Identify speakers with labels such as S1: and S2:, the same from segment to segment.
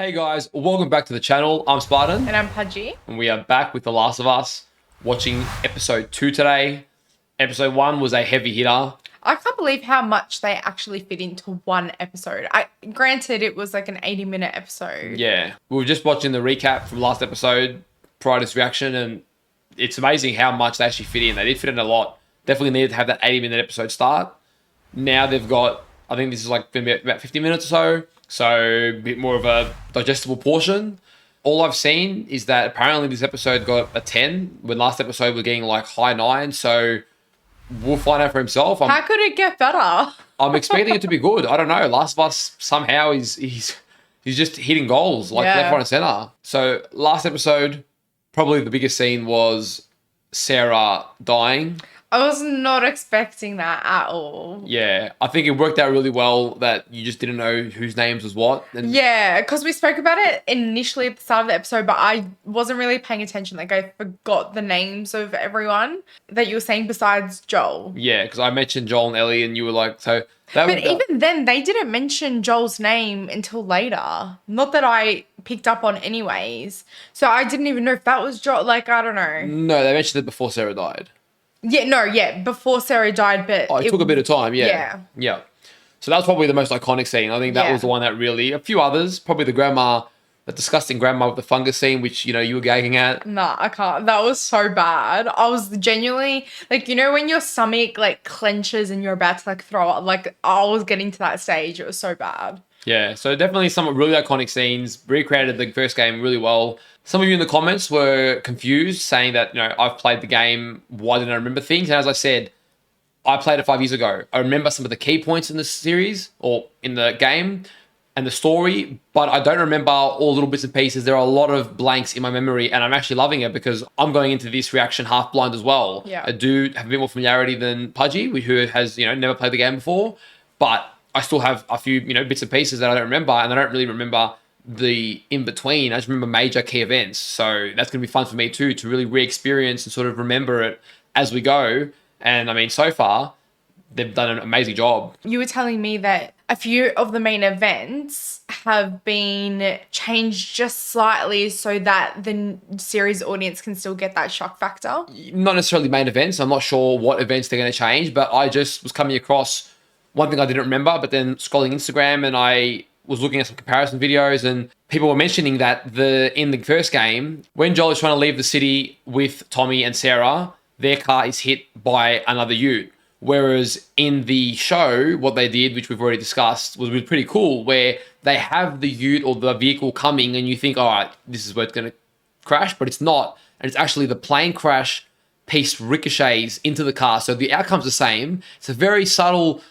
S1: Hey guys, welcome back to the channel. I'm Spartan.
S2: And I'm Pudgey.
S1: And we are back with The Last of Us, watching episode 2 today. Episode 1 was a heavy hitter.
S2: I can't believe how much they actually fit into one episode. Granted, it was like an 80-minute episode.
S1: Yeah. We were just watching the recap from last episode prior to this reaction, and it's amazing how much they actually fit in. They did fit in a lot. Definitely needed to have that 80-minute episode start. Now they've got, I think this is like going to be about 50 minutes or so. So a bit more of a digestible portion. All I've seen is that apparently this episode got a 10 when last episode was getting like high 9. So we'll find out for himself.
S2: How could it get better?
S1: I'm expecting it to be good. I don't know. Last of Us somehow he's just hitting goals like left, right, and center. So last episode, probably the biggest scene was Sarah dying.
S2: I was not expecting that at all.
S1: Yeah, I think it worked out really well that you just didn't know whose names was what. And
S2: yeah, because we spoke about it initially at the start of the episode, but I wasn't really paying attention. Like, I forgot the names of everyone that you were saying besides Joel.
S1: yeah, because I mentioned Joel and Ellie, and you were like, so that.
S2: But even then, they didn't mention Joel's name until later. Not that I picked up on anyways. So I didn't even know if that was Joel. Like, I don't know.
S1: No, they mentioned it before Sarah died.
S2: Yeah, before Sarah died, but...
S1: Oh, it took a bit of time, yeah. So that was probably the most iconic scene. I think that was the one that really... A few others, probably the disgusting grandma with the fungus scene, which, you were gagging at.
S2: Nah, I can't. That was so bad. I was genuinely... Like, when your stomach, like, clenches and you're about to, like, throw up. Like, I was getting to that stage. It was so bad.
S1: Yeah, so definitely some really iconic scenes. Recreated the first game really well. Some of you in the comments were confused, saying that, I've played the game, why didn't I remember things? And as I said, I played it 5 years ago. I remember some of the key points in the series, or in the game, and the story, but I don't remember all little bits and pieces. There are a lot of blanks in my memory, and I'm actually loving it because I'm going into this reaction half blind as well.
S2: Yeah.
S1: I do have a bit more familiarity than Pudgey, who has, never played the game before, but I still have a few, bits and pieces that I don't remember, and I don't really remember the in-between. I just remember major key events. So that's going to be fun for me too, to really re-experience and sort of remember it as we go. And I mean, so far, they've done an amazing job.
S2: You were telling me that a few of the main events have been changed just slightly so that the series audience can still get that shock factor.
S1: Not necessarily main events. I'm not sure what events they're going to change, but I just was coming across one thing I didn't remember, but then scrolling Instagram and I was looking at some comparison videos, and people were mentioning that in the first game, when Joel is trying to leave the city with Tommy and Sarah, their car is hit by another ute. Whereas in the show, what they did, which we've already discussed, was really pretty cool, where they have the ute or the vehicle coming and you think, all right, this is where it's going to crash, but it's not. And it's actually the plane crash piece ricochets into the car. So the outcome's the same. It's a very subtle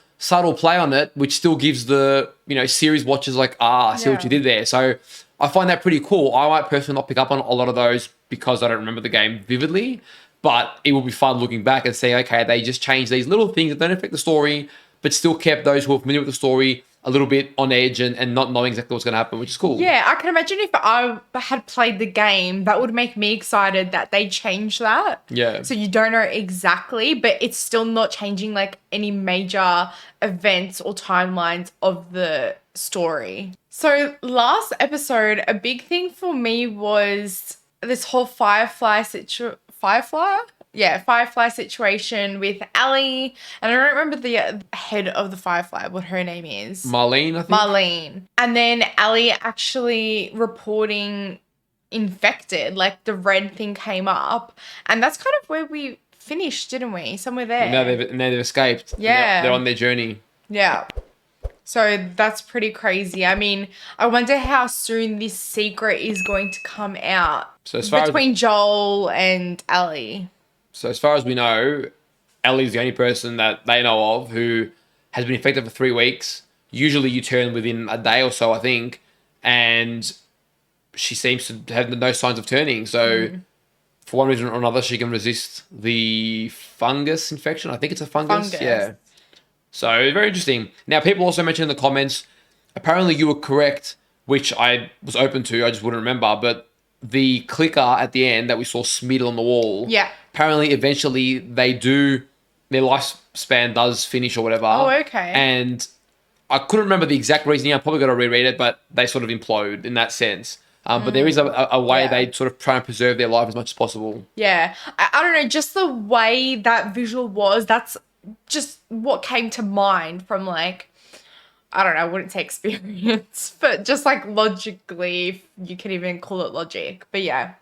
S1: play on it, which still gives the, series watchers like, I see what you did there. So I find that pretty cool. I might personally not pick up on a lot of those because I don't remember the game vividly, but it will be fun looking back and say, okay, they just changed these little things that don't affect the story, but still kept those who are familiar with the story a little bit on edge and not knowing exactly what's going to happen, which is cool.
S2: Yeah, I can imagine if I had played the game, that would make me excited that they changed that.
S1: Yeah.
S2: So you don't know exactly, but it's still not changing like any major events or timelines of the story. So last episode, a big thing for me was this whole Firefly situation with Ellie. And I don't remember the head of the Firefly, what her name is.
S1: Marlene, I think.
S2: Marlene. And then Ellie actually reporting infected, like the red thing came up. And that's kind of where we finished, didn't we? Somewhere there.
S1: Now they've escaped.
S2: Yeah.
S1: They're on their journey.
S2: Yeah. So that's pretty crazy. I mean, I wonder how soon this secret is going to come out between Joel and Ellie.
S1: So as far as we know, Ellie's the only person that they know of who has been infected for 3 weeks. Usually you turn within a day or so, I think. And she seems to have no signs of turning. So for one reason or another, she can resist the fungus infection. I think it's a fungus. Yeah. So very interesting. Now, people also mentioned in the comments, apparently you were correct, which I was open to. I just wouldn't remember. But the clicker at the end that we saw smeared on the wall.
S2: Yeah.
S1: Apparently, eventually, their lifespan does finish or whatever.
S2: Oh, okay.
S1: And I couldn't remember the exact reasoning. I probably got to reread it, but they sort of implode in that sense. But there is a way they sort of try and preserve their life as much as possible.
S2: Yeah. I don't know, just the way that visual was, that's just what came to mind from like, I don't know, I wouldn't say experience, but just like logically, if you can even call it logic. But yeah.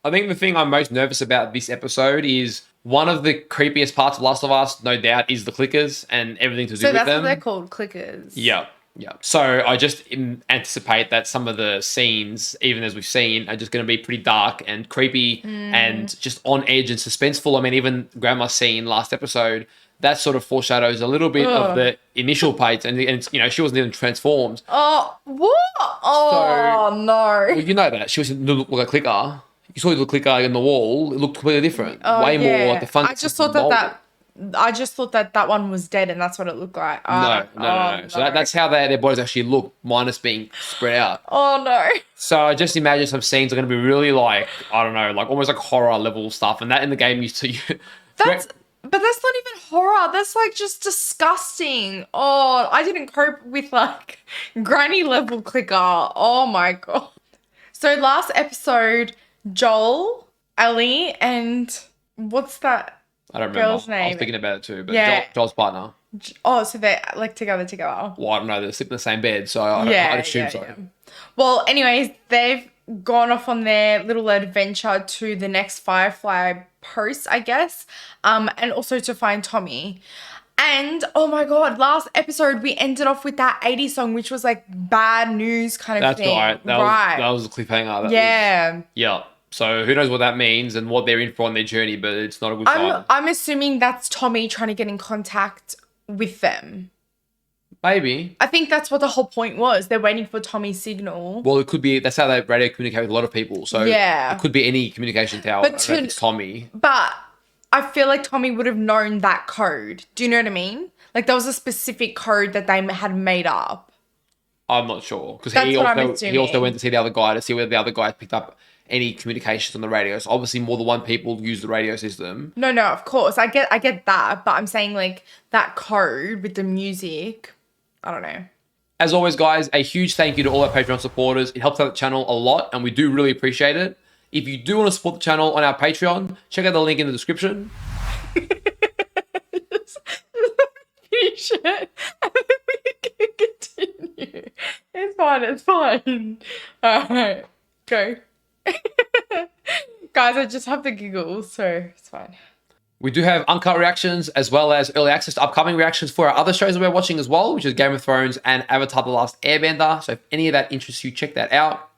S1: I think the thing I'm most nervous about this episode is one of the creepiest parts of Last of Us, no doubt, is the clickers and everything to do with them.
S2: So that's what they're called, clickers.
S1: Yeah. Yeah. So I just anticipate that some of the scenes, even as we've seen, are just going to be pretty dark and creepy and just on edge and suspenseful. I mean, even Grandma's scene last episode, that sort of foreshadows a little bit of the initial parts. And it's, you know, she wasn't even transformed.
S2: Oh, what? Oh,
S1: So,
S2: no.
S1: Well, you know that. She wasn't look like a clicker. You saw the clicker in the wall. It looked completely different. Way more. The fun.
S2: I just thought that one was dead, and that's what it looked like.
S1: No. So that's how their bodies actually look, minus being spread out.
S2: Oh no.
S1: So I just imagine some scenes are going to be really like, I don't know, like almost like horror level stuff, and that in the game used to.
S2: But that's not even horror. That's like just disgusting. Oh, I didn't cope with like granny level clicker. Oh my god. So last episode, Joel, Ellie, and what's that?
S1: I don't remember.
S2: Girl's name.
S1: I was thinking about it too, but
S2: Yeah.
S1: Joel's partner.
S2: Oh, so they're like together.
S1: Well, I don't know. They sleep in the same bed, so I'd assume so.
S2: Yeah. Well, anyways, they've gone off on their little adventure to the next Firefly post, I guess, and also to find Tommy. And oh my god, last episode we ended off with that 80s song, which was like bad news kind of thing.
S1: That's right. That was a cliffhanger. Yeah. So who knows what that means and what they're in for on their journey, but it's not a good sign.
S2: I'm assuming that's Tommy trying to get in contact with them.
S1: Maybe.
S2: I think that's what the whole point was. They're waiting for Tommy's signal.
S1: Well, it could be. That's how they radio communicate with a lot of people. So it could be any communication tower. But it's Tommy.
S2: But I feel like Tommy would have known that code. Do you know what I mean? Like there was a specific code that they had made up.
S1: I'm not sure because he also went to see the other guy to see whether the other guy picked up any communications on the radio. So obviously more than one people use the radio system.
S2: No, of course. I get that, but I'm saying like that code with the music, I don't know.
S1: As always, guys, a huge thank you to all our Patreon supporters. It helps out the channel a lot and we do really appreciate it. If you do want to support the channel on our Patreon, check out the link in the description.
S2: Just finish it and then we can continue. It's fine. All right, go. Guys, I just have the giggles, so it's fine.
S1: We do have uncut reactions as well as early access to upcoming reactions for our other shows that we're watching as well, which is Game of Thrones and Avatar The Last Airbender. So if any of that interests you, check that out.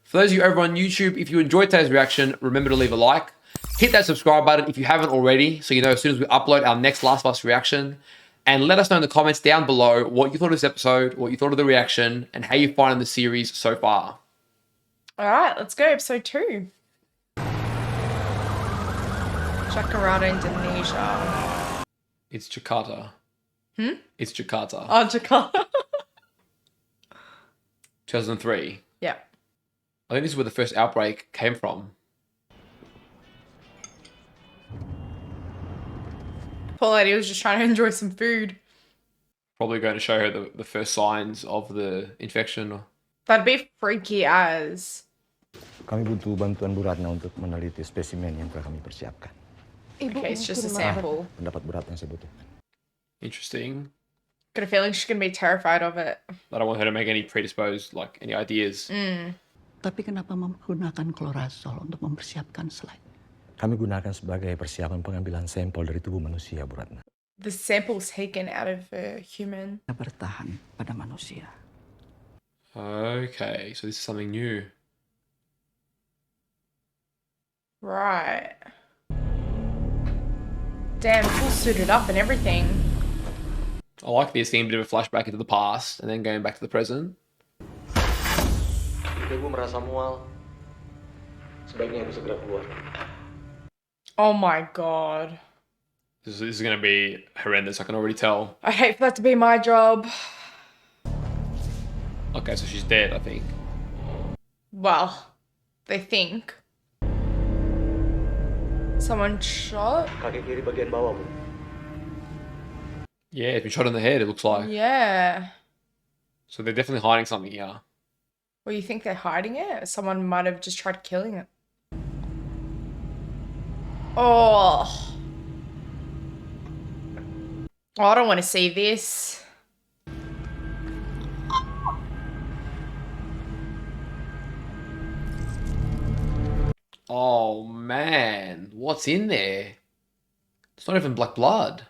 S1: For those of you over on YouTube, if you enjoyed today's reaction, remember to leave a like. Hit that subscribe button if you haven't already, so you know as soon as we upload our next Last of Us reaction. And let us know in the comments down below what you thought of this episode, what you thought of the reaction, and how you find the series so far.
S2: All right, let's go. Episode 2. Jakarta, Indonesia.
S1: It's Jakarta. It's Jakarta.
S2: Oh, Jakarta.
S1: 2003.
S2: Yeah.
S1: I think this is where the first outbreak came from.
S2: Poor lady was just trying to enjoy some food.
S1: Probably going to show her the first signs of the infection.
S2: That'd be freaky as.
S3: Kami butuh bantuan Bu Ratna untuk meneliti spesimen yang telah kami persiapkan.
S2: Okay, it's just a sample.
S3: Pendapat Bu Ratna saya butuhkan.
S1: Interesting.
S2: Got a feeling she's gonna be terrified of it.
S1: I don't want her to make any predisposed, like, any ideas.
S4: Tapi kenapa menggunakan klorazol untuk mempersiapkan slide?
S3: Kami gunakan sebagai persiapan pengambilan sampel dari tubuh manusia, Bu Ratna.
S2: The sample's taken out of a human.
S4: Bertahan pada manusia.
S1: Okay, so this is something new.
S2: Right. Damn, full suited up and everything.
S1: I like this seeing a bit of a flashback into the past and then going back to the present.
S3: Ibu merasa mual. Sebaiknya ibu segera keluar.
S2: Oh my god.
S1: This is going to be horrendous, I can already tell.
S2: I hate for that to be my job.
S1: Okay, so she's dead, I think.
S2: Well, they think. Someone shot?
S3: Kaki kiri bagian bawah, Bu.
S1: Yeah, it's been shot in the head, it looks like.
S2: Yeah.
S1: So they're definitely hiding something here.
S2: Well, you think they're hiding it? Someone might have just tried killing it. Oh. Oh, I don't want to see this.
S1: Oh man, what's in there? It's not even black blood.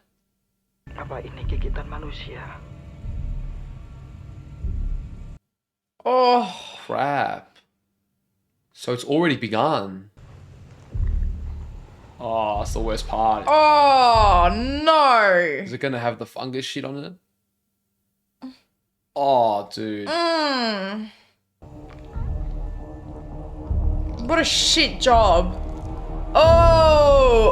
S5: Apa ini gigitan manusia?
S2: Oh.
S1: Crap. So it's already begun. Oh, that's the worst part.
S2: Oh, no.
S1: Is it gonna have the fungus shit on it? Oh, dude.
S2: Mm. What a shit job. Oh.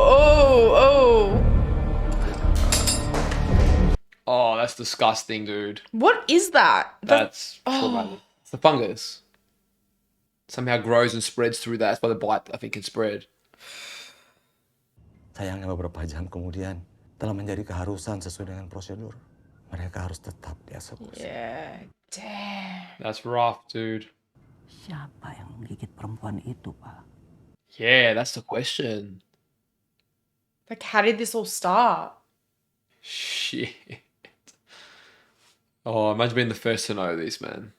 S1: Oh, that's disgusting, dude.
S2: What is that?
S1: That's traumatic. It's the fungus. Somehow grows and spreads through that. That's why the bite, I think, can spread.
S3: Sayangnya beberapa jam kemudian telah menjadi keharusan sesuai dengan prosedur. Mereka harus tetap dieksekusi.
S2: Yeah, damn.
S1: That's rough, dude.
S4: Siapa yang menggigit perempuan itu, Pak?
S1: Yeah, that's the question.
S2: Like, how did this all start?
S1: Shit. Oh, imagine being the first to know this, man.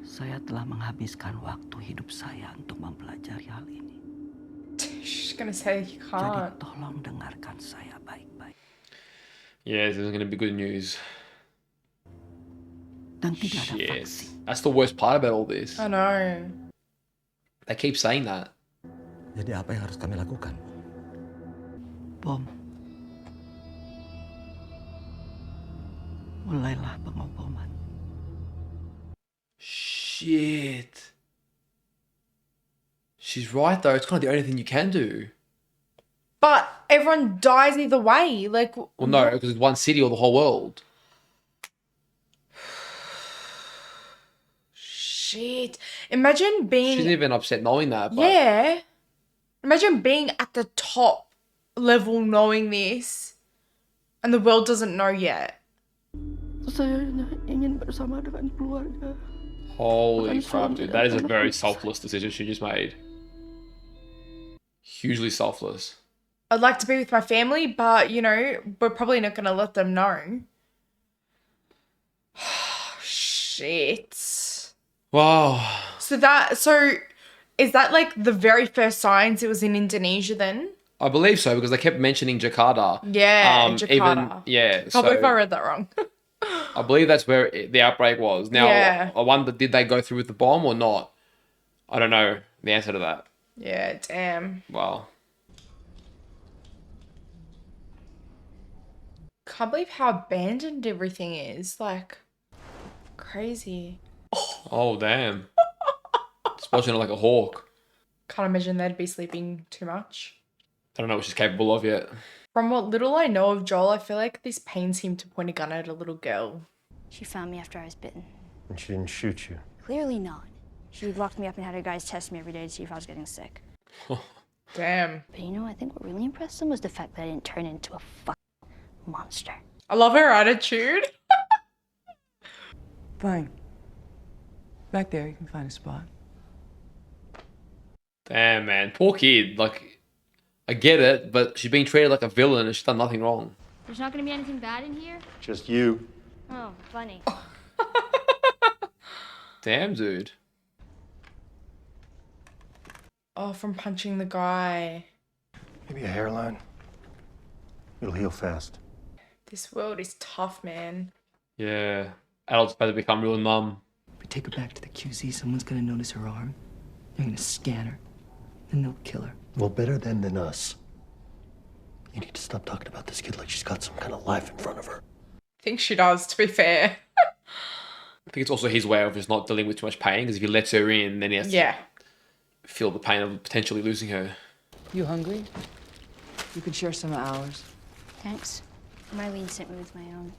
S4: Saya telah menghabiskan waktu hidup saya untuk mempelajari hal ini.
S2: She's gonna say you
S4: Jadi
S2: can't.
S4: tolong dengarkan saya baik-baik.
S1: Yeah, this isn't going to be good news.
S4: Dan tidak ada
S1: Shit.
S4: vaksin.
S1: That's the worst part about all this.
S2: I know.
S1: They keep saying that.
S3: Jadi apa yang harus kami lakukan?
S4: Bom. Mulailah pengoboman.
S1: Shit. She's right, though. It's kind of the only thing you can do.
S2: But everyone dies either way. Like,
S1: Well, no, because it's one city or the whole world.
S2: shit. Imagine being.
S1: She's even upset knowing that. But
S2: Yeah. Imagine being at the top level knowing this and the world doesn't know yet.
S4: Saya hanya ingin bersama dengan keluarga.
S1: Holy crap, dude. That is a very selfless decision she just made. Hugely selfless.
S2: I'd like to be with my family, but, you know, we're probably not going to let them know. Shit.
S1: Wow.
S2: So is that like the very first signs it was in Indonesia then?
S1: I believe so because they kept mentioning Jakarta.
S2: Yeah, Jakarta.
S1: So
S2: Can't believe I read that wrong.
S1: I believe that's where the outbreak was. Now,
S2: Yeah.
S1: I wonder, did they go through with the bomb or not? I don't know the answer to that.
S2: Yeah, damn.
S1: Wow.
S2: Can't believe how abandoned everything is. Like, crazy.
S1: Oh, damn. Just watching it like a hawk.
S2: Can't imagine they'd be sleeping too much.
S1: I don't know what she's capable of yet.
S2: From what little I know of Joel, I feel like this pains him to point a gun at a little girl.
S6: She found me after I was bitten.
S7: And she didn't shoot you.
S6: Clearly not. She locked me up and had her guys test me every day to see if I was getting sick.
S2: Damn.
S6: But you know, I think what really impressed them was the fact that I didn't turn into a fucking monster.
S2: I love her attitude.
S8: Fine. Back there, you can find a spot.
S1: Damn, man. Poor kid. Like, I get it, but she's being treated like a villain and she's done nothing wrong.
S6: There's not gonna be anything bad in here?
S7: Just you.
S6: Oh, funny.
S1: Damn, dude.
S2: Oh, from punching the guy.
S7: Maybe a hairline. It'll heal fast.
S2: This world is tough, man.
S1: Yeah. Adults about to become real numb.
S8: If we take her back to the QZ, someone's gonna notice her arm. They're gonna scan her. Then they'll kill her.
S7: Well, better them than us. You need to stop talking about this kid like she's got some kind of life in front of her.
S2: I think she does, to be fair.
S1: I think it's also his way of just not dealing with too much pain because if he lets her in, then he has
S2: Yeah.
S1: to feel the pain of potentially losing her.
S8: You hungry? You could share some of ours.
S6: Thanks. Marlene sent me with my own.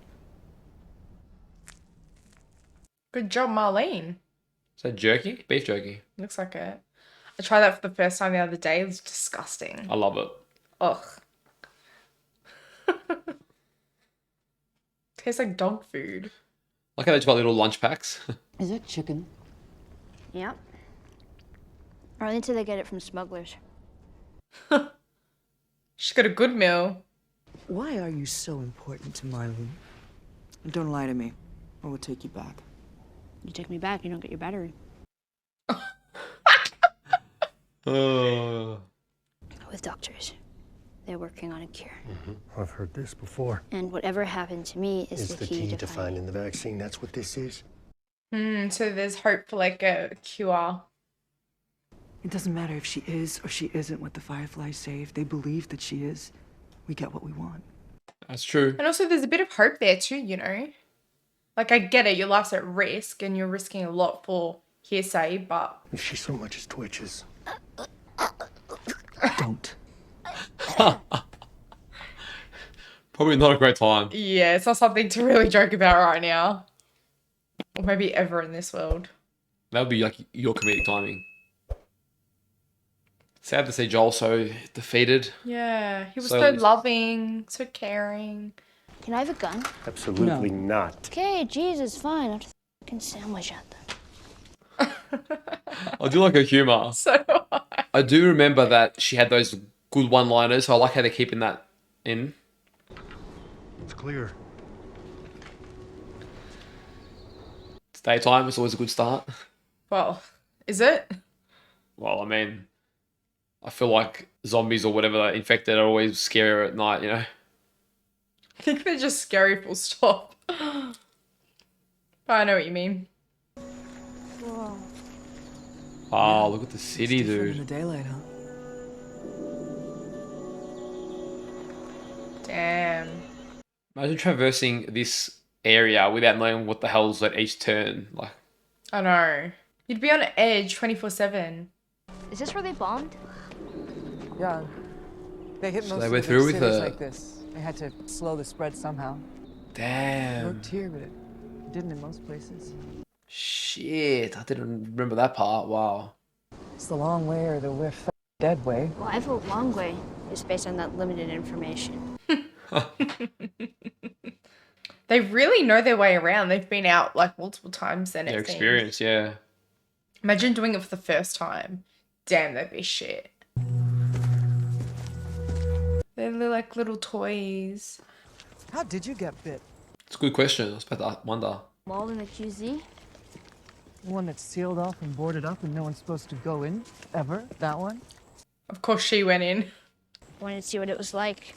S2: Good job, Marlene.
S1: Is that jerky? Beef jerky.
S2: Looks like it. I tried that for the first time the other day. It was disgusting.
S1: I love it.
S2: Ugh. Tastes like dog food.
S1: Like how they've got little lunch packs.
S4: Is it chicken?
S6: Yep. Or until they get it from smugglers.
S2: She's got a good meal.
S8: Why are you so important to Marlene? Don't lie to me, or we'll take you back.
S6: You take me back, you don't get your battery.
S1: Oh.
S6: With doctors. They're working on a cure.
S7: I've heard this before.
S6: And whatever happened to me is
S7: It's the key to finding the vaccine. That's what this is.
S2: So there's hope for like a cure.
S8: It doesn't matter if she is or she isn't what the Fireflies say. If they believe that she is, we get what we want.
S1: That's true.
S2: And also there's a bit of hope there too, you know? Like I get it, your life's at risk and you're risking a lot for hearsay, but...
S7: If she so much as twitches.
S8: Don't.
S1: Probably not a great time.
S2: Yeah, it's not something to really joke about right now. Or maybe ever in this world.
S1: That would be like your comedic timing. Sad to see Joel so defeated.
S2: Yeah, he was
S1: So-
S2: so loving, so caring.
S6: Can I have a gun?
S7: Absolutely not.
S6: Okay, Jesus, fine. I'll just fucking sandwich at them.
S1: I do like her humour.
S2: So do I.
S1: I do remember that she had those good one-liners, so I like how they're keeping that in.
S7: It's clear.
S1: It's daytime, it's always a good start.
S2: Well, is it?
S1: Well, I mean, I feel like zombies or whatever are infected are always scarier at night, you know?
S2: I think they're just scary full stop. But I know what you mean.
S6: Whoa.
S1: Oh, look at the city,
S8: In the
S1: dude.
S8: daylight, huh?
S2: Damn.
S1: Imagine traversing this area without knowing what the hell's at each turn. Like,
S2: I know. You'd be on edge 24/7.
S6: Is this where they bombed?
S9: Yeah. They hit
S1: So
S9: most
S1: they
S9: of
S1: went
S9: the
S1: through
S9: big
S1: with
S9: cities
S1: it.
S9: like this. They had to slow the spread somehow. It
S1: damn.
S9: worked here, but it didn't in most places.
S1: Shit, I didn't remember that part. Wow.
S9: It's the long way or the whiff dead way.
S6: Well, I vote long way, just based on that limited information.
S2: They really know their way around. They've been out like multiple times then.
S1: Their
S2: it seems.
S1: experience, yeah.
S2: Imagine doing it for the first time. Damn, that'd be shit. They're like little toys.
S9: How did you get bit?
S1: It's a good question. I was about to wonder.
S6: Wall in the QZ?
S9: The one that's sealed off and boarded up and no one's supposed to go in? Ever? That one?
S2: Of course she went in.
S6: Wanted to see what it was like.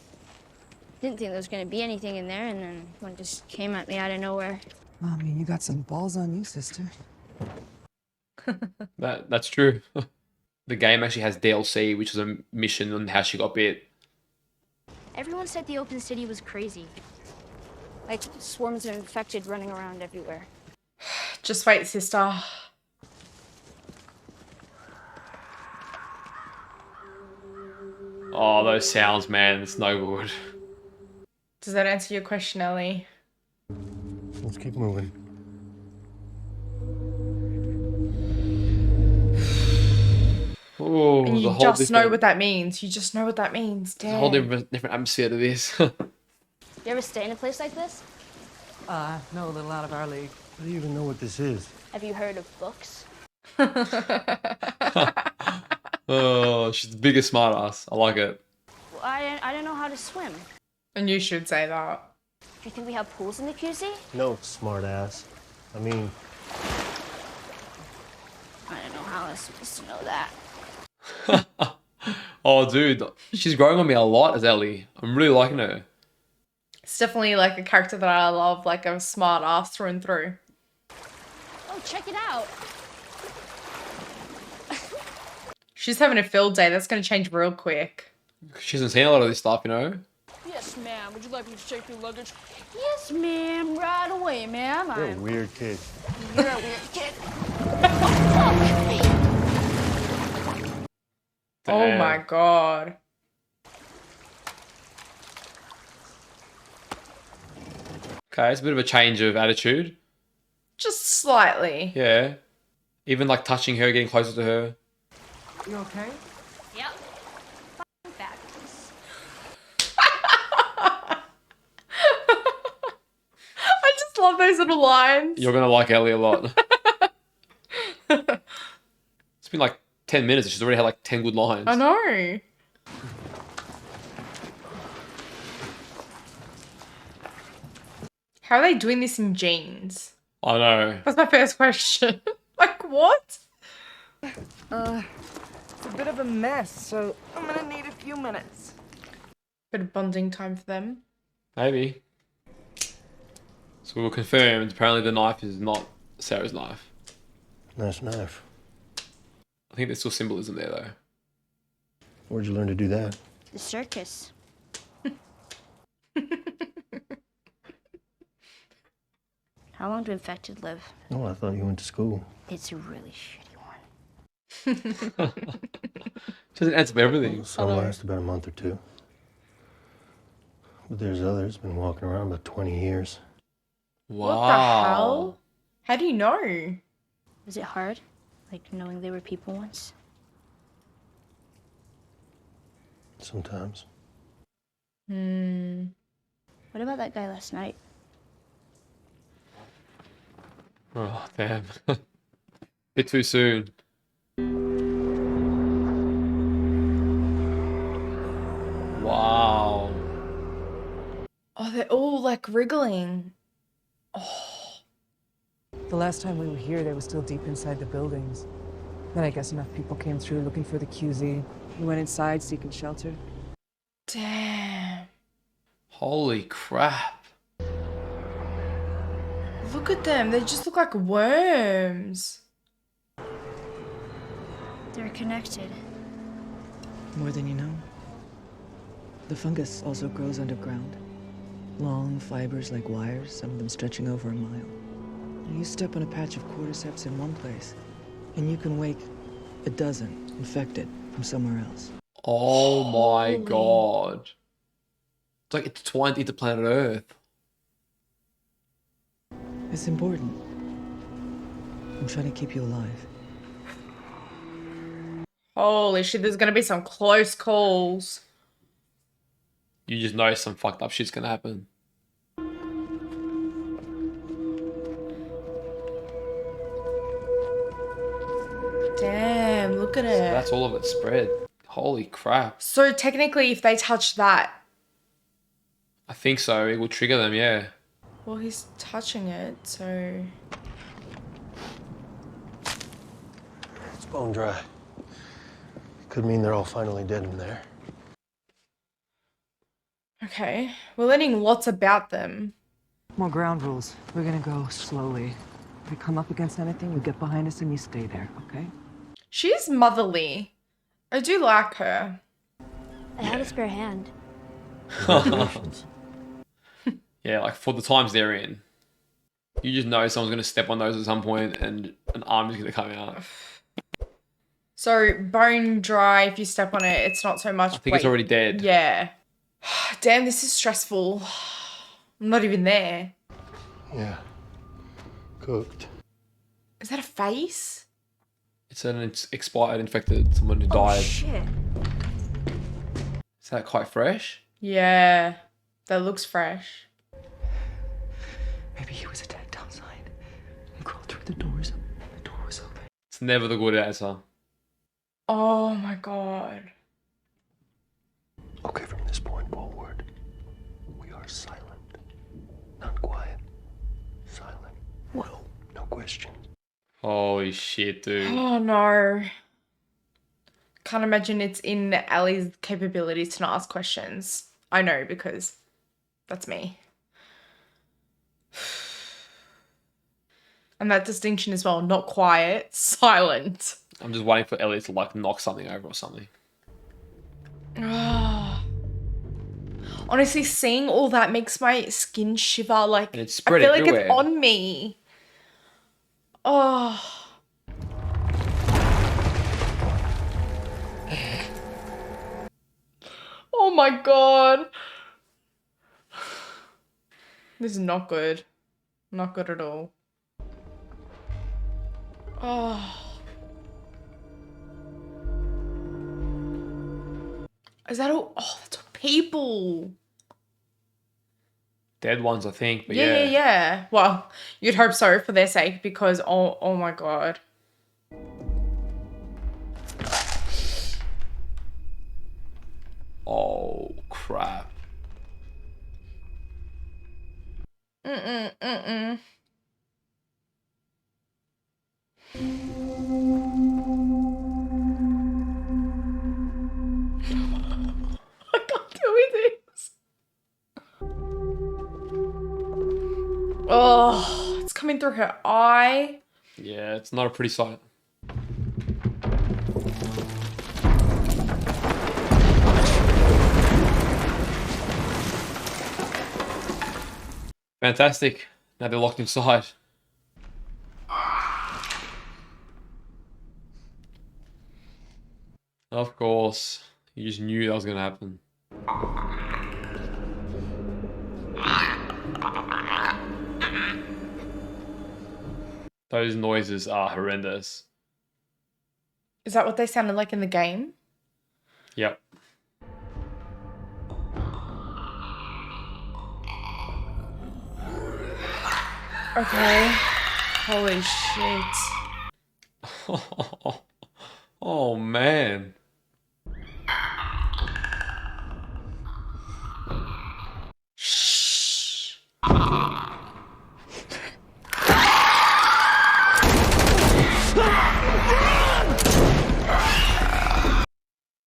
S6: Didn't think there was gonna be anything in there, and then one just came at me out of nowhere.
S9: I mean, you got some balls on you, sister.
S1: That's true. The game actually has DLC, which is a mission on how she got bit.
S6: Everyone said the open city was crazy. Like swarms of infected running around everywhere.
S2: Just wait, sister.
S1: Oh, those sounds, man. It's no good.
S2: Does that answer your question, Ellie?
S7: Let's keep moving.
S1: Oh,
S2: And
S1: the
S2: you
S1: whole
S2: just know
S1: different-
S2: what that means. You just know what that means.
S1: There's
S2: Damn.
S1: a whole different atmosphere to this.
S6: You ever stay in a place like this?
S9: No, a little out of our league.
S7: How do you even know what this is?
S6: Have you heard of books?
S1: Oh, she's the biggest smartass. I like it.
S6: Well, I don't know how to swim.
S2: And you should say that.
S6: Do you think we have pools in the QZ?
S7: No, smart ass. I mean,
S6: I don't know how I was supposed to know that.
S1: Oh, dude. She's growing on me a lot as Ellie. I'm really liking her.
S2: It's definitely like a character that I love, like a smart ass through and through.
S6: Oh, check it out.
S2: She's having a field day. That's going to change real quick.
S1: She hasn't seen a lot of this stuff, you know?
S6: Yes, ma'am. Would you like me to check your luggage? Yes, ma'am. Right away, ma'am.
S7: you're a weird kid.
S6: You're a weird kid.
S2: Oh
S1: Damn.
S2: my god.
S1: Okay, it's a bit of a change of attitude.
S2: Just slightly.
S1: Yeah. Even like touching her, getting closer to her.
S9: You okay?
S6: Yep. Fabulous.
S2: I just love those little lines.
S1: You're gonna like Ellie a lot. It's been like 10 minutes and she's already had like 10 good lines.
S2: I know. How are they doing this in jeans?
S1: I know.
S2: That's my first question. Like, what?
S8: It's a bit of a mess, so I'm gonna need a few minutes.
S2: Bit of bonding time for them.
S1: Maybe. So we were confirmed. Apparently the knife is not Sarah's knife.
S7: Nice knife.
S1: I think there's still symbolism there though.
S7: Where'd you learn to do that?
S6: The circus. How long do infected live?
S7: Oh, I thought you went to school.
S6: It's a really shitty one.
S1: Doesn't answer everything.
S7: Some last about a month or two. But there's others been walking around about 20 years.
S1: Wow.
S2: What the hell? How do you know?
S6: Was it hard? Like knowing they were people once?
S7: Sometimes.
S6: What about that guy last night?
S1: Oh, damn. Bit too soon. Wow.
S2: Oh, they're all like wriggling.
S8: The last time we were here, they were still deep inside the buildings. Then I guess enough people came through looking for the QZ. We went inside seeking shelter.
S2: Damn.
S1: Holy crap.
S2: Look at them. They just look like worms.
S6: They're connected.
S8: More than you know. The fungus also grows underground. Long fibers like wires, some of them stretching over a mile. You step on a patch of cordyceps in one place, and you can wake a dozen infected from somewhere else.
S1: Oh my god. It's like intertwined into planet Earth.
S8: It's important. I'm trying to keep you alive.
S2: Holy shit, there's gonna be some close calls.
S1: You just know some fucked up shit's gonna happen.
S2: Damn, look at
S1: So
S2: it.
S1: that's all of it spread. Holy crap.
S2: So technically, if they touch that,
S1: I think so. It will trigger them, yeah.
S2: well, he's touching it, so...
S7: It's bone dry. Could mean they're all finally dead in there.
S2: Okay, we're learning lots about them.
S8: More ground rules. We're gonna go slowly. If we come up against anything, you get behind us and you stay there, okay?
S2: She's motherly. I do like her.
S6: I had a spare hand.
S7: Congratulations.
S1: Yeah, like for the times they're in. You just know someone's gonna step on those at some point and an arm is gonna come out.
S2: So, bone dry, if you step on it, it's not so much...
S1: I think it's already dead.
S2: Yeah. Damn, this is stressful. I'm not even there.
S7: Yeah. Cooked.
S2: Is that a face?
S1: It's an expired, infected, someone who
S2: Oh,
S1: died.
S2: shit.
S1: Is that quite fresh?
S2: Yeah, that looks fresh.
S8: Maybe he was attacked outside. He crawled through the doors. The door was open.
S1: It's never the good answer.
S2: Oh my god.
S7: Okay, from this point forward, we are silent. Not quiet. Silent. Whoa. No questions.
S1: Holy shit, dude.
S2: Oh no. Can't imagine it's in Ali's capabilities to not ask questions. I know, because that's me. And that distinction as well, not quiet, silent.
S1: I'm just waiting for Elliot to like knock something over or something.
S2: Honestly, seeing all that makes my skin shiver. Like,
S1: And it's spread
S2: I feel like
S1: everywhere.
S2: it's on me. Oh. Oh my god. This is not good. Not good at all. Oh. Is that all? Oh, that's all people.
S1: dead ones, I think. But
S2: Yeah. Well, you'd hope so for their sake because oh my god.
S1: Oh crap.
S2: Mm-mm. I can't deal with this. Oh, it's coming through her eye.
S1: Yeah, it's not a pretty sight. Fantastic. Now they're locked inside. Of course. You just knew that was going to happen. Those noises are horrendous.
S2: Is that what they sounded like in the game?
S1: Yep.
S2: Okay. Holy shit.
S1: Oh man.
S2: Shh.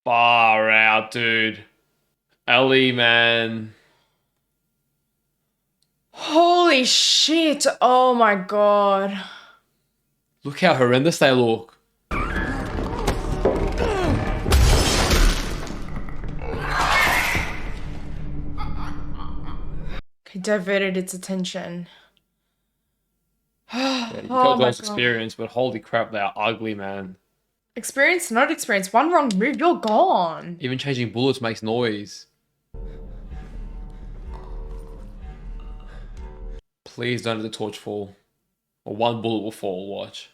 S1: Far out, dude. Ellie, man.
S2: Holy shit. Oh my god.
S1: Look how horrendous they look.
S2: He diverted its attention.
S1: Yeah, you
S2: Oh
S1: got
S2: my
S1: those
S2: god.
S1: experience, but holy crap, they are ugly, man.
S2: Experience, not experience. One wrong move, you're gone.
S1: Even changing bullets makes noise. Please don't let the torch fall. Or one bullet will fall, watch.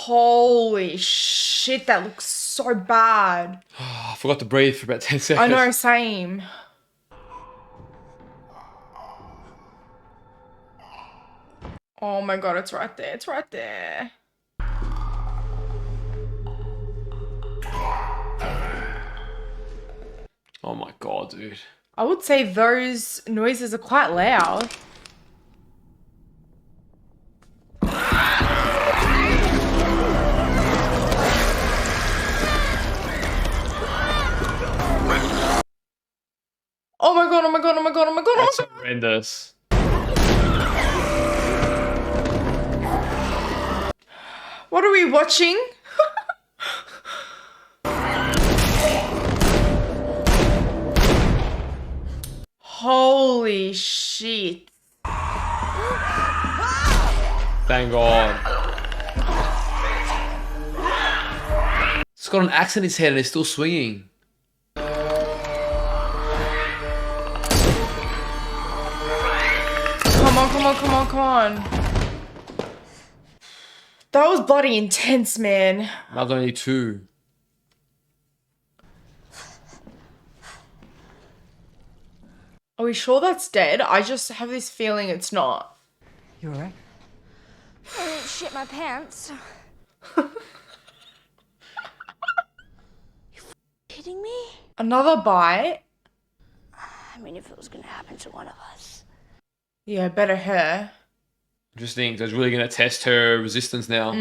S2: Holy shit, that looks so bad.
S1: I forgot to breathe for about 10 seconds.
S2: I know, same. Oh my god, it's right there. It's right there.
S1: Oh my god, dude.
S2: I would say those noises are quite loud. Oh my god, oh my god, oh my god, oh my god,
S1: That's
S2: oh my god.
S1: horrendous.
S2: What are we watching? Holy shit.
S1: Thank god. It's got an axe in his head and it's still swinging.
S2: Come on, come on, come on, come on. That was bloody intense, man.
S1: That was only 2.
S2: Are we sure that's dead? I just have this feeling it's not.
S8: You alright?
S6: I didn't shit my pants. Kidding me?
S2: Another bite?
S6: I mean, if it was gonna happen to one of us.
S2: Yeah, better her.
S1: Interesting. So it's really going to test her resistance now.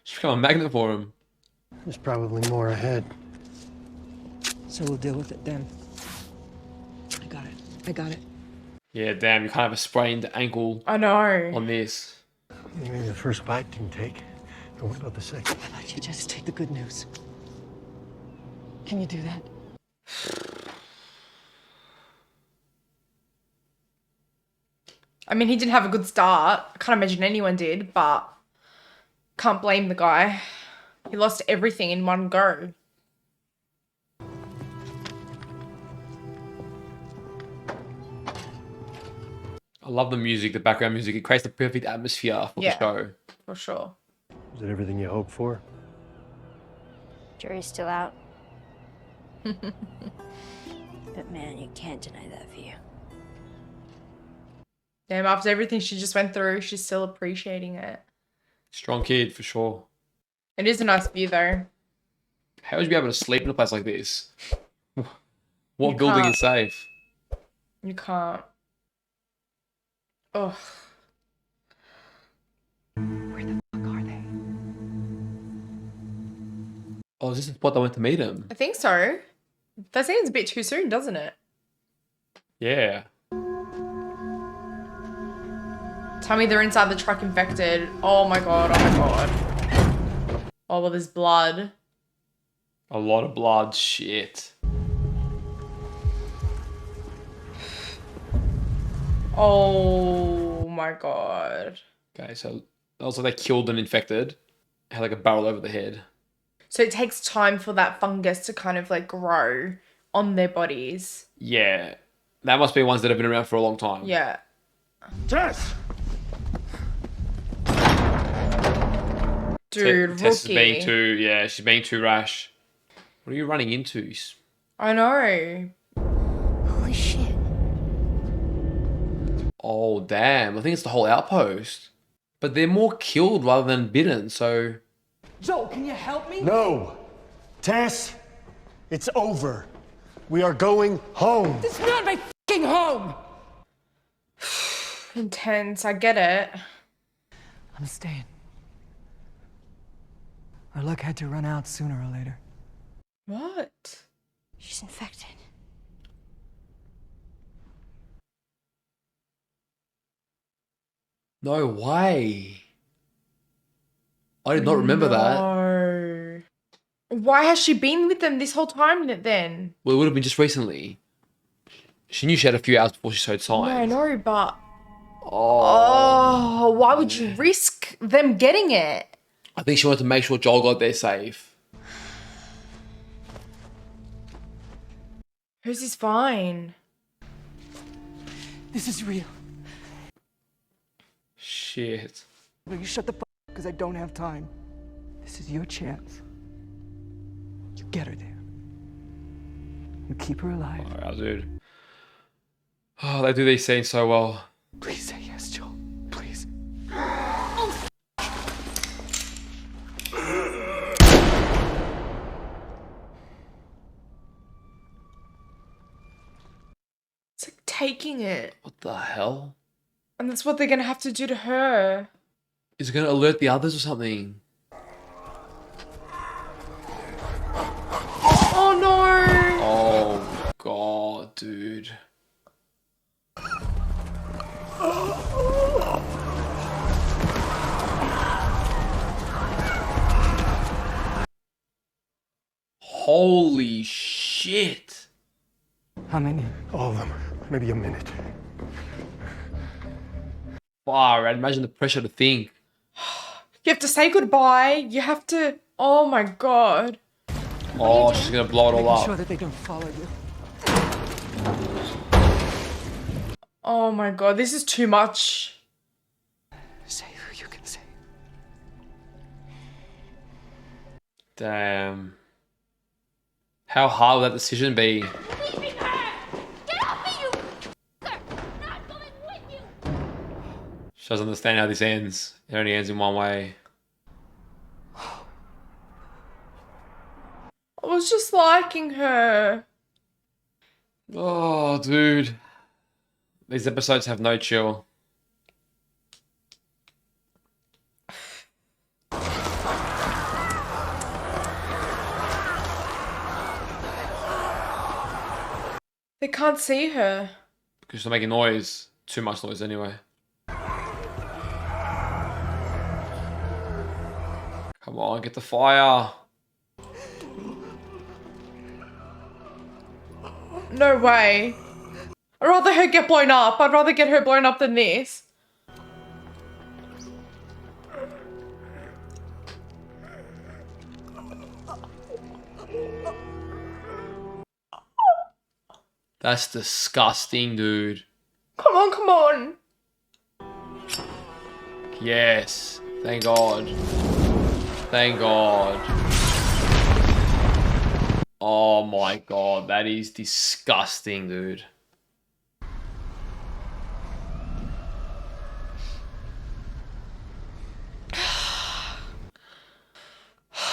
S1: She's become a magnet for him.
S7: There's probably more ahead.
S8: So we'll deal with it then. I got it. I got it.
S1: Yeah, damn. You can't have a sprained ankle
S2: I know.
S1: on this.
S7: Maybe the first bite didn't take. But what about the second?
S8: Why don't you just take the good news? Can you do that?
S2: I mean, he didn't have a good start. I can't imagine anyone did, but can't blame the guy. He lost everything in one go.
S1: I love the music, the background music. It creates the perfect atmosphere for the show.
S2: For sure.
S7: Is it everything you hoped for?
S6: Jury's still out. But man, you can't deny that view.
S2: Damn, after everything she just went through, she's still appreciating it.
S1: Strong kid for sure.
S2: It is a nice view though.
S1: How would you be able to sleep in a place like this? What
S2: You
S1: building
S2: can't.
S1: is safe?
S2: You can't. Ugh.
S8: Where the fuck are they?
S1: Oh, is this the spot that went to meet him?
S2: I think so. That seems a bit too soon, doesn't it?
S1: Yeah.
S2: Tell me they're inside the truck infected. Oh my god, oh my god. Oh, well, there's blood.
S1: A lot of blood. Shit.
S2: Oh my god.
S1: Okay, so also they killed an infected. Had like a barrel over the head.
S2: So it takes time for that fungus to kind of like grow on their bodies.
S1: Yeah. That must be ones that have been around for a long time.
S2: Yeah.
S7: Tess!
S2: Dude,
S1: Tess is
S2: rookie.
S1: being too, yeah, she's being too rash. What are you running into?
S2: I know.
S6: Holy shit.
S1: Oh, damn. I think it's the whole outpost. But they're more killed rather than bitten, so...
S9: Joel, can you help me?
S7: No! Tess! It's over. We are going home.
S9: It's not my fucking home!
S2: Intense, I get it.
S9: I'm staying. Our luck had to run out sooner or later.
S2: What?
S6: She's infected.
S1: No way. I did not remember that.
S2: No. Why has she been with them this whole time then?
S1: Well, it would have been just recently. She knew she had a few hours before she showed
S2: No, I
S1: signs.
S2: know, but...
S1: Oh.
S2: Oh, why would you risk them getting it?
S1: I think she wanted to make sure Joel got there safe.
S2: Hers is fine.
S9: This is real.
S1: Shit.
S9: Will you shut the fuck up because I don't have time? This is your chance. You get her there. You keep her alive.
S1: Alright, dude. Oh, they do these scenes so well.
S9: Please say yes, Joel. Please.
S2: It's like taking it.
S1: What the hell?
S2: And that's what they're going to have to do to her.
S1: Is it going to alert the others or something?
S2: Oh no!
S1: Oh, God, dude. Holy shit.
S9: How many?
S7: All of them. Maybe a minute.
S1: Far, I'd imagine the pressure to think.
S2: You have to say goodbye. You have to... Oh my god.
S1: Oh, she's going to blow it all
S9: Making sure
S1: up.
S9: that they don't follow you.
S2: Oh my god, this is too much.
S9: Say who you can say.
S1: Damn. How hard would that decision be?
S6: Leaving her! Get off me, you not going with you!
S1: She doesn't understand how this ends. It only ends in one way.
S2: I was just liking her.
S1: Oh, dude. These episodes have no chill.
S2: They can't see her.
S1: Because they're making noise. Too much noise anyway. Come on, get the fire.
S2: No way. I'd rather her get blown up. I'd rather get her blown up than this.
S1: That's disgusting, dude.
S2: Come on, come on.
S1: Yes. Thank God. Thank God. Oh my God, that is disgusting, dude.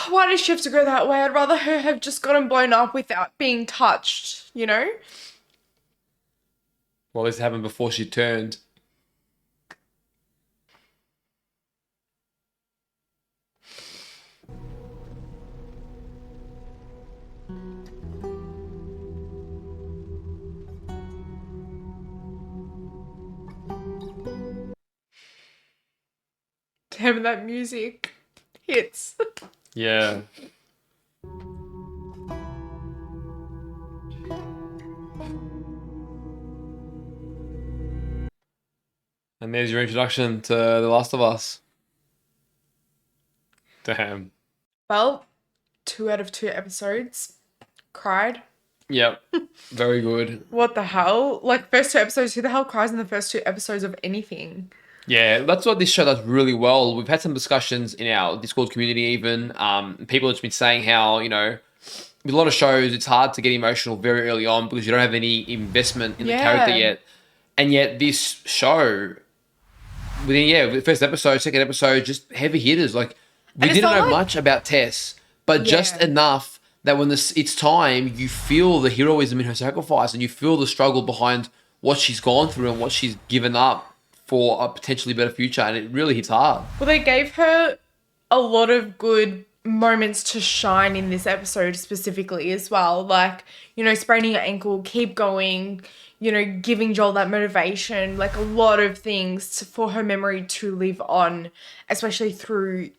S2: Why does she have to go that way? I'd rather her have just gotten blown up without being touched, you know?
S1: Well, this happened before she turned.
S2: Damn, that music hits.
S1: Yeah. And there's your introduction to The Last of Us. Damn.
S2: Well, 2 out of 2 episodes. Cried.
S1: Yep. Very good.
S2: What the hell? Like, first 2 episodes, who the hell cries in the first 2 episodes of anything?
S1: Yeah, that's what this show does really well. We've had some discussions in our Discord community even. People have just been saying how, you know, with a lot of shows, it's hard to get emotional very early on because you don't have any investment in the character yet. And yet this show, with the first episode, second episode, just heavy hitters. Like, we didn't know much about Tess, but just enough that when it's time, you feel the heroism in her sacrifice and you feel the struggle behind what she's gone through and what she's given up for a potentially better future, and it really hits hard.
S2: Well, they gave her a lot of good moments to shine in this episode specifically as well. Like, you know, spraining her ankle, keep going, you know, giving Joel that motivation, like a lot of things for her memory to live on, especially through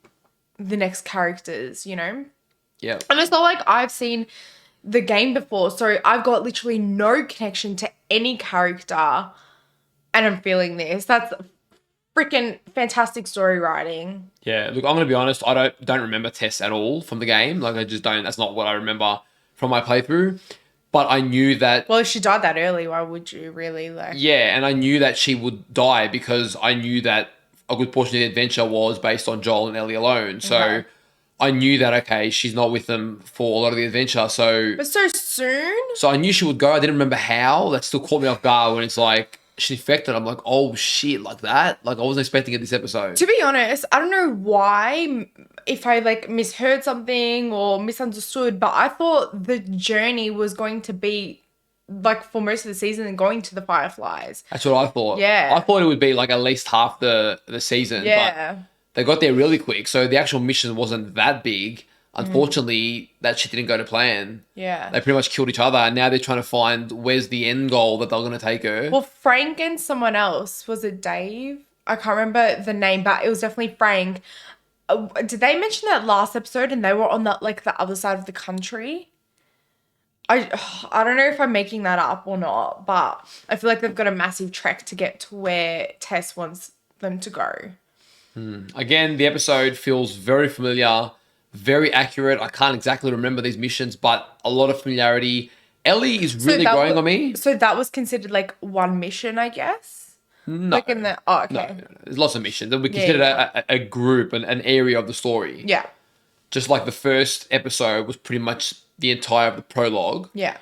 S2: the next characters, you know?
S1: Yeah.
S2: And it's not like I've seen the game before, so I've got literally no connection to any character. And I'm feeling this. That's freaking fantastic story writing.
S1: Yeah, look, I'm gonna be honest. I don't remember Tess at all from the game. Like, I just don't. That's not what I remember from my playthrough. But I knew that.
S2: Well, if she died that early, why would you really like?
S1: Yeah, and I knew that she would die because I knew that a good portion of the adventure was based on Joel and Ellie alone. So I knew that she's not with them for a lot of the adventure. So.
S2: But so soon.
S1: So I knew she would go. I didn't remember how. That still caught me off guard when it's like. She's infected. I'm like, oh shit, like that? Like, I wasn't expecting it this episode.
S2: To be honest, I don't know why, if I like misheard something or misunderstood, but I thought the journey was going to be like for most of the season and going to the Fireflies.
S1: That's what I thought.
S2: Yeah.
S1: I thought it would be like at least half the season.
S2: Yeah.
S1: But they got there really quick. So the actual mission wasn't that big. Unfortunately, that shit didn't go to plan.
S2: Yeah.
S1: They pretty much killed each other, and now they're trying to find where's the end goal that they're going to take her.
S2: Well, Frank and someone else, was it Dave? I can't remember the name, but it was definitely Frank. Did they mention that last episode and they were on the other side of the country? I don't know if I'm making that up or not, but I feel like they've got a massive trek to get to where Tess wants them to go.
S1: Again, the episode feels very familiar. Very accurate. I can't exactly remember these missions, but a lot of familiarity. Ellie is really growing on me.
S2: So that was considered like one mission, I guess?
S1: No.
S2: Like in the... Oh, okay.
S1: No. There's lots of missions. They'll be considered a group, an area of the story.
S2: Yeah.
S1: Just like the first episode was pretty much the entire of the prologue.
S2: Yeah.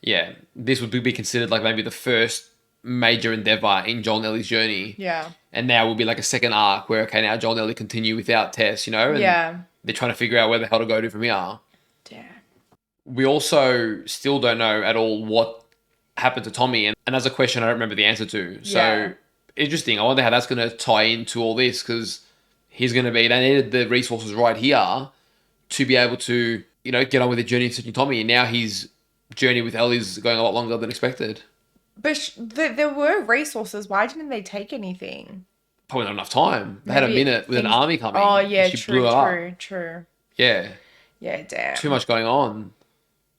S1: Yeah. This would be considered like maybe the first major endeavor in Joel and Ellie's journey.
S2: Yeah.
S1: And now will be like a second arc where, now Joel and Ellie continue without Tess, you know? And they're trying to figure out where the hell to go to from here.
S2: Damn.
S1: We also still don't know at all what happened to Tommy. And that's a question I don't remember the answer to. So interesting. I wonder how that's going to tie into all this because they needed the resources right here to be able to, get on with the journey of searching Tommy. And now his journey with Ellie's going a lot longer than expected.
S2: But there were resources. Why didn't they take anything?
S1: Probably not enough time. They had a minute with an army coming.
S2: Oh, yeah,
S1: she blew it up.
S2: True.
S1: Yeah.
S2: Yeah, damn.
S1: Too much going on.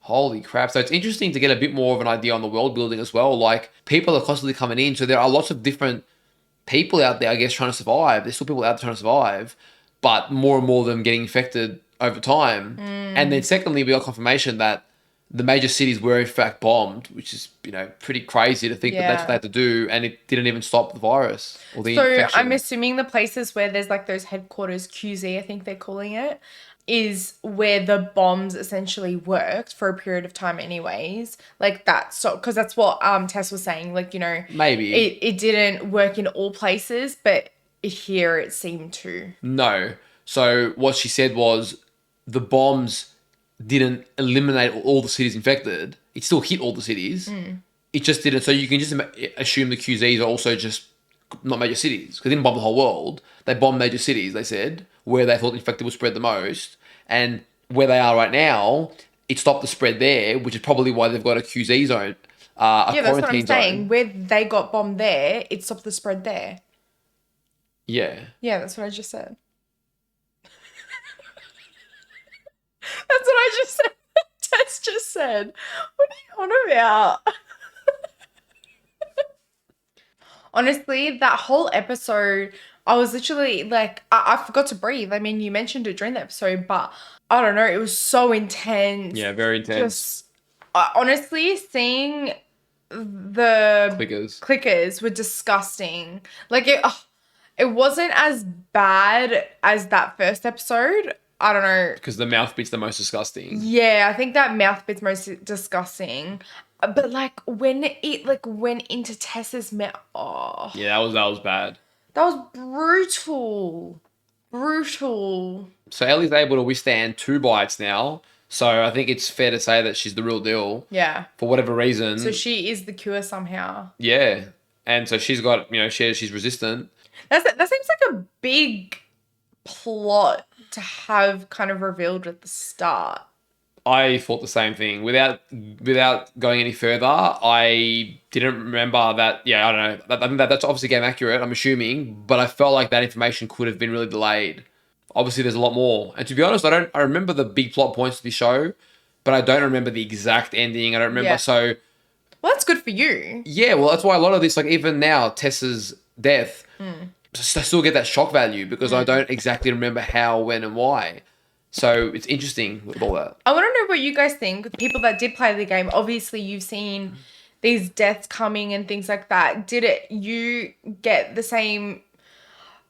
S1: Holy crap. So it's interesting to get a bit more of an idea on the world building as well. Like, people are constantly coming in. So there are lots of different people out there, I guess, trying to survive. There's still people out there trying to survive, but more and more of them getting infected over time. And then secondly, we got confirmation that the major cities were in fact bombed, which is, pretty crazy to think that that's what they had to do, and it didn't even stop the virus or the
S2: So
S1: infection.
S2: I'm assuming the places where there's like those headquarters, QZ, I think they're calling it, is where the bombs essentially worked for a period of time anyways. Like that, so because that's what Tess was saying, like,
S1: Maybe.
S2: it didn't work in all places, but here it seemed to.
S1: No. So what she said was the bombs didn't eliminate all the cities infected. It still hit all the cities. It just didn't. So you can just assume the QZs are also just not major cities, because they didn't bomb the whole world. They bombed major cities, they said, where they thought infected would spread the most. And where they are right now, it stopped the spread there, which is probably why they've got a QZ zone,
S2: Yeah, that's what I'm
S1: quarantine
S2: saying.
S1: zone.
S2: Where they got bombed there, it stopped the spread there.
S1: Yeah.
S2: Yeah, that's what I just said. That's what I just said. Tess just said. What are you on about? Honestly, that whole episode, I was literally like, I forgot to breathe. I mean, you mentioned it during the episode, but I don't know. It was so intense.
S1: Yeah, very intense.
S2: Just honestly, seeing the clickers were disgusting. Like it wasn't as bad as that first episode. I don't know.
S1: Because the mouth bit's the most disgusting.
S2: Yeah, I think that mouth bit's most disgusting. But like when it like went into Tessa's mouth, oh,
S1: Yeah, that was bad.
S2: that was brutal. Brutal.
S1: So Ellie's able to withstand 2 bites now. So I think it's fair to say that she's the real deal.
S2: Yeah.
S1: For whatever reason.
S2: So she is the cure somehow.
S1: Yeah. And so she's got, she's resistant.
S2: That seems like a big plot to have kind of revealed at the start.
S1: I thought the same thing. Without going any further, I didn't remember that. Yeah, I don't know. I think that's obviously game accurate, I'm assuming, but I felt like that information could have been really delayed. Obviously, there's a lot more. And to be honest, I remember the big plot points of the show, but I don't remember the exact ending. I don't remember.
S2: Yeah.
S1: So,
S2: well, that's good for you.
S1: Yeah, well, that's why a lot of this, like even now, Tessa's death, I still get that shock value because I don't exactly remember how, when, and why. So it's interesting with all that.
S2: I want to know what you guys think. People that did play the game, obviously you've seen these deaths coming and things like that. Did you get the same,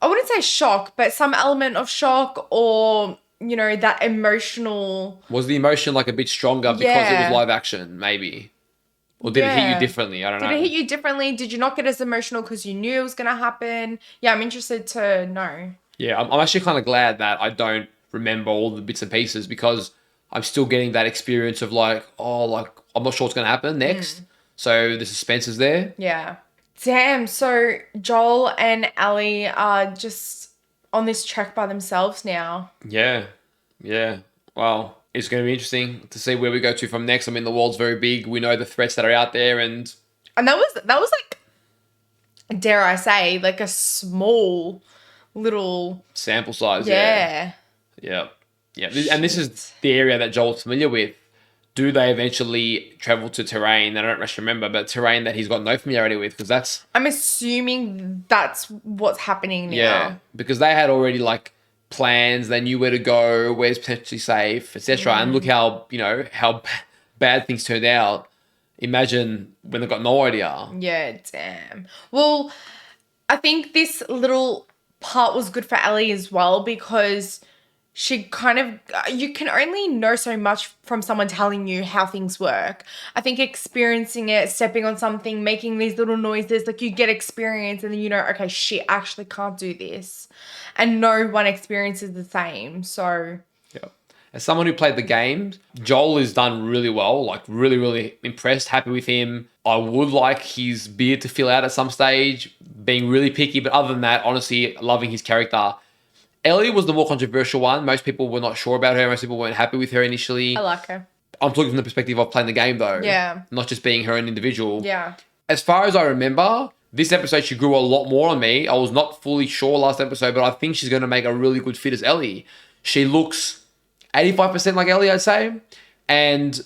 S2: I wouldn't say shock, but some element of shock or, that emotional...
S1: Was the emotion like a bit stronger because it was live action, maybe? Or did it hit you differently? I don't know.
S2: Did it hit you differently? Did you not get as emotional because you knew it was going to happen? Yeah, I'm interested to know.
S1: Yeah, I'm actually kind of glad that I don't remember all the bits and pieces because I'm still getting that experience of like, I'm not sure what's going to happen next. So the suspense is there.
S2: Yeah. Damn, so Joel and Ellie are just on this trek by themselves now.
S1: Yeah. Well, it's going to be interesting to see where we go to from next. I mean, the world's very big. We know the threats that are out there, and
S2: that was like, dare I say, like a small little
S1: sample size.
S2: Yeah.
S1: And this is the area that Joel's familiar with. Do they eventually travel to terrain that I don't actually remember, but terrain that he's got no familiarity with? Because that's...
S2: I'm assuming that's what's happening now.
S1: Yeah, because they had already like plans. They knew where to go, where's potentially safe, etc. And look how, how bad things turned out. Imagine when they've got no idea.
S2: Yeah, damn. Well, I think this little part was good for Ellie as well because... she kind of, you can only know so much from someone telling you how things work. I think experiencing it, stepping on something, making these little noises, like you get experience and then okay, shit, I actually can't do this. And no one experience is the same, so.
S1: Yeah. As someone who played the game, Joel has done really well, like really, really impressed, happy with him. I would like his beard to fill out at some stage, being really picky, but other than that, honestly, loving his character. Ellie was the more controversial one. Most people were not sure about her. Most people weren't happy with her initially.
S2: I like her.
S1: I'm talking from the perspective of playing the game, though.
S2: Yeah.
S1: Not just being her own individual.
S2: Yeah.
S1: As far as I remember, this episode, she grew a lot more on me. I was not fully sure last episode, but I think she's going to make a really good fit as Ellie. She looks 85% like Ellie, I'd say. And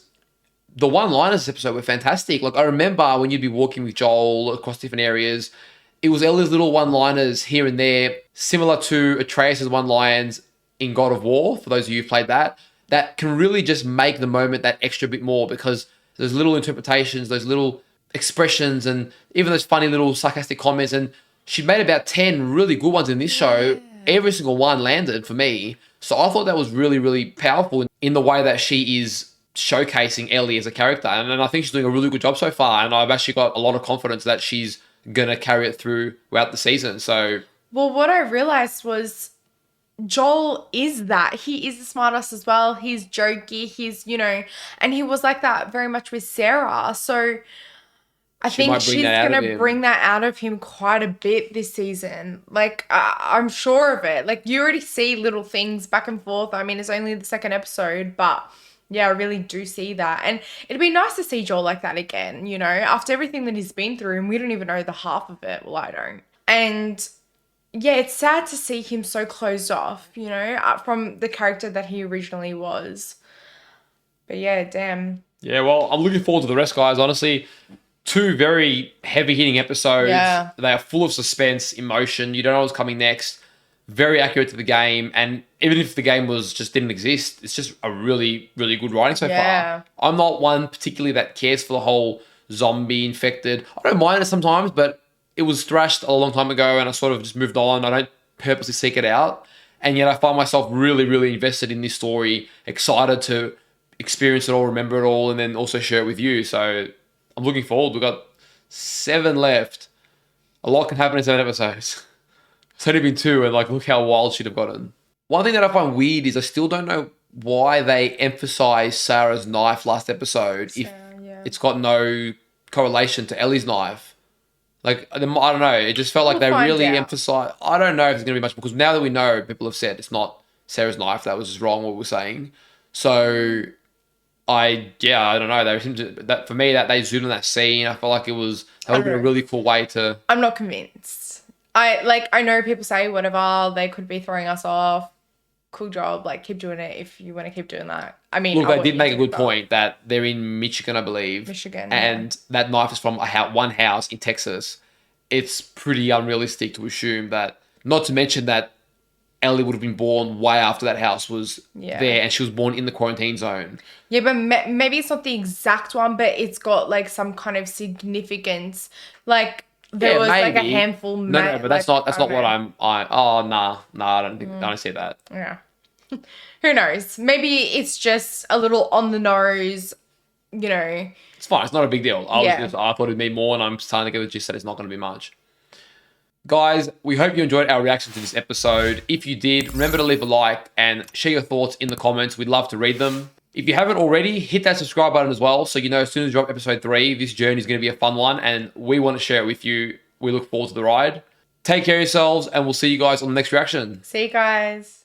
S1: the one-liners this episode were fantastic. Like, I remember when you'd be walking with Joel across different areas, it was Ellie's little one-liners here and there, similar to Atreus' one-liners in God of War, for those of you who've played that. that can really just make the moment that extra bit more, because those little interpretations, those little expressions, and even those funny little sarcastic comments. And she made about 10 really good ones in this show. Every single one landed for me. So I thought that was really, really powerful in the way that she is showcasing Ellie as a character. And I think she's doing a really good job so far. And I've actually got a lot of confidence that she's going to carry it throughout the season. So,
S2: well, what I realized was Joel is that. He is the smartest as well. He's jokey. He's, and he was like that very much with Sarah. So I think she's going to bring that out of him quite a bit this season. Like, I'm sure of it. Like, you already see little things back and forth. I mean, it's only the second episode, but yeah, I really do see that. And it'd be nice to see Joel like that again, after everything that he's been through, and we don't even know the half of it. Well, I don't. And yeah, it's sad to see him so closed off, from the character that he originally was. But yeah, damn.
S1: Yeah, well, I'm looking forward to the rest, guys. Honestly, 2 very heavy-hitting episodes.
S2: Yeah.
S1: They are full of suspense, emotion. You don't know what's coming next. Very accurate to the game. And even if the game didn't exist, it's just a really, really good writing so far. I'm not one particularly that cares for the whole zombie infected. I don't mind it sometimes, but it was thrashed a long time ago and I sort of just moved on. I don't purposely seek it out. And yet I find myself really, really invested in this story, excited to experience it all, remember it all, and then also share it with you. So I'm looking forward. We've got 7 left. A lot can happen in 7 episodes. It's only been 2, and look how wild she'd have gotten. One thing that I find weird is I still don't know why they emphasized Sarah's knife last episode if it's got no correlation to Ellie's knife. I don't know. It just felt like they really emphasized. I don't know if there's going to be much, because now that we know, people have said it's not Sarah's knife. That was just wrong what we were saying. So I don't know. They seem to, that for me, that they zoomed on that scene. I felt like that would have been a really cool way to.
S2: I'm not convinced. I know people say whatever, they could be throwing us off. Cool job. Keep doing it if you want to keep doing that. I mean,
S1: look, they did make a good point that they're in Michigan, I believe.
S2: Michigan.
S1: And that knife is from one house in Texas. It's pretty unrealistic to assume that, not to mention that Ellie would have been born way after that house was there, and she was born in the quarantine zone.
S2: Yeah, but maybe it's not the exact one, but it's got some kind of significance. There was
S1: maybe.
S2: a handful.
S1: No, but that's not what I don't see that.
S2: Yeah. Who knows? Maybe it's just a little on the nose,
S1: It's fine. It's not a big deal. I thought it'd be more, and I'm starting to get the gist that it's not going to be much. Guys, we hope you enjoyed our reaction to this episode. If you did, remember to leave a like and share your thoughts in the comments. We'd love to read them. If you haven't already, hit that subscribe button as well, so as soon as we drop episode 3, this journey is going to be a fun one, and we want to share it with you. We look forward to the ride. Take care of yourselves, and we'll see you guys on the next reaction.
S2: See you guys.